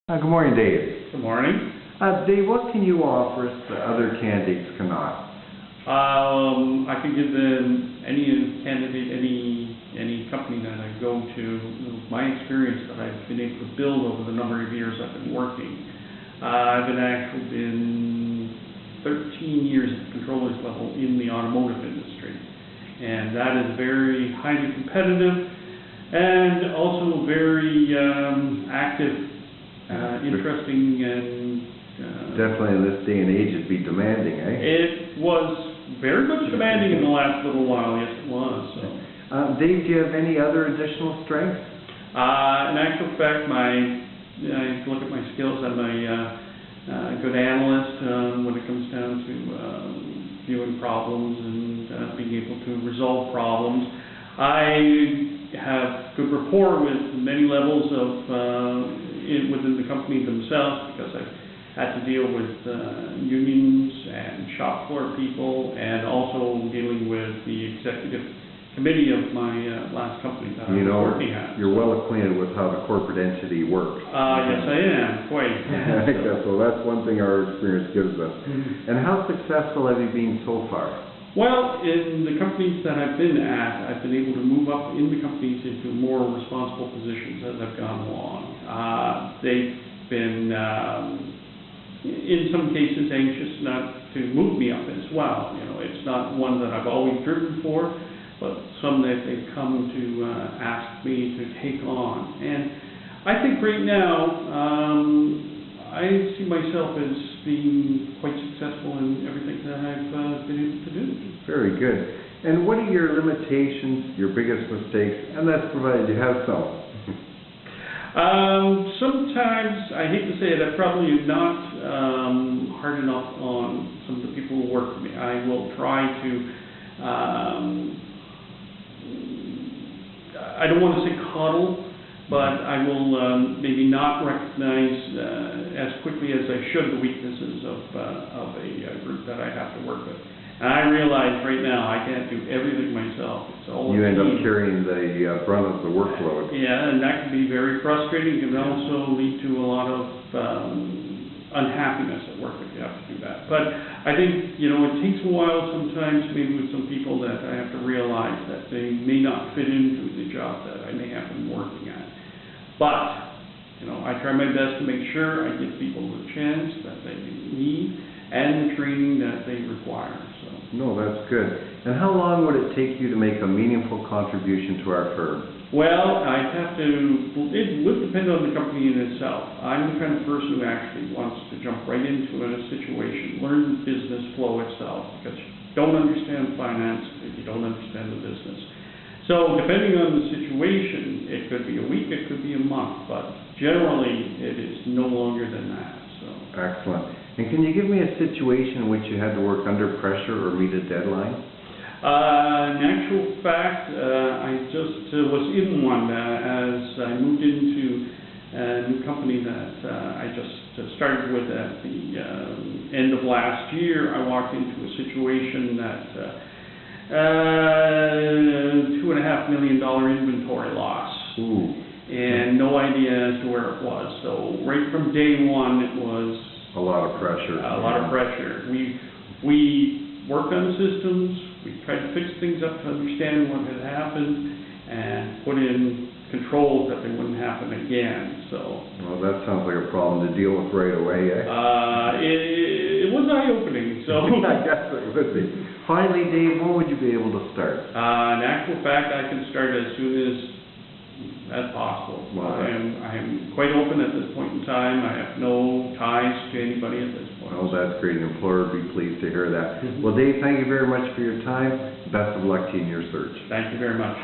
Good morning, Dave. Good morning. Dave, what can you offer us that other candidates cannot? I can give them any candidate, any company that I go to, my experience that I've been able to build over the number of years I've been working. I've been 13 years at the controllers level in the automotive industry, and that is very highly competitive and also very active. Interesting and definitely in this day and age it'd be demanding, eh? It was very much demanding in the last little while, yes it was. So. Dave, do you have any other additional strengths? In actual fact, I look at my skills. I'm a good analyst when it comes down to viewing problems and being able to resolve problems. I have good rapport with many levels of within the company themselves, because I've had to deal with unions and shop floor people, and also dealing with the executive committee of my last company that I was working at. You're well acquainted with how the corporate entity works. Yes, I am, quite. So that's one thing our experience gives us. And how successful have you been so far? Well, in the companies that I've been at, I've been able to move up in the companies into more responsible positions as I've gone along. They've been, in some cases, anxious not to move me up as well. You know, it's not one that I've always driven for, but some that they've come to ask me to take on. And I think right now, I see myself as being quite successful in everything that I've been able to do. Very good. And what are your limitations, your biggest mistakes, and that's provided you have some? Sometimes, I hate to say it, I probably am not hard enough on some of the people who work for me. I will try to, I don't want to say coddle, but I will maybe not recognize as quickly as I should the weaknesses of a group that I have to work with. And I realize right now I can't do everything myself. It's all you end up carrying the brunt of the workload. Yeah, and that can be very frustrating. It can also lead to a lot of unhappiness at work if you have to do that. But I think, you know, it takes a while sometimes, maybe with some people, that I have to realize that they may not fit into the job that I may have been working at. But, you know, I try my best to make sure I give people the chance that they need and the training that they require. So. No, that's good. And how long would it take you to make a meaningful contribution to our firm? Well, I'd have to, it would depend on the company in itself. I'm the kind of person who actually wants to jump right into a situation, learn the business flow itself, because you don't understand finance if you don't understand the business. So depending on the situation, it could be a week, it could be a month, but generally it is no longer than that. So. Excellent. And can you give me a situation in which you had to work under pressure or meet a deadline? In actual fact, I just was in one as I moved into a new company that I just started with at the end of last year. I walked into a situation that $2.5 million inventory loss. Ooh. And no idea as to where it was. So right from day one, it was a lot of pressure. A lot of pressure. We worked on systems. We tried to fix things up to understand what had happened and put in controls that they wouldn't happen again. So. Well, that sounds like a problem to deal with right away, eh? It was eye-opening. So. I guess it would be. Finally, Dave, when would you be able to start? In actual fact, I can start as soon as possible. Wow. I am quite open at this point in time. I have no ties to anybody at this point. Oh, that's great. An employer would be pleased to hear that. Well, Dave, thank you very much for your time. Best of luck to you in your search. Thank you very much.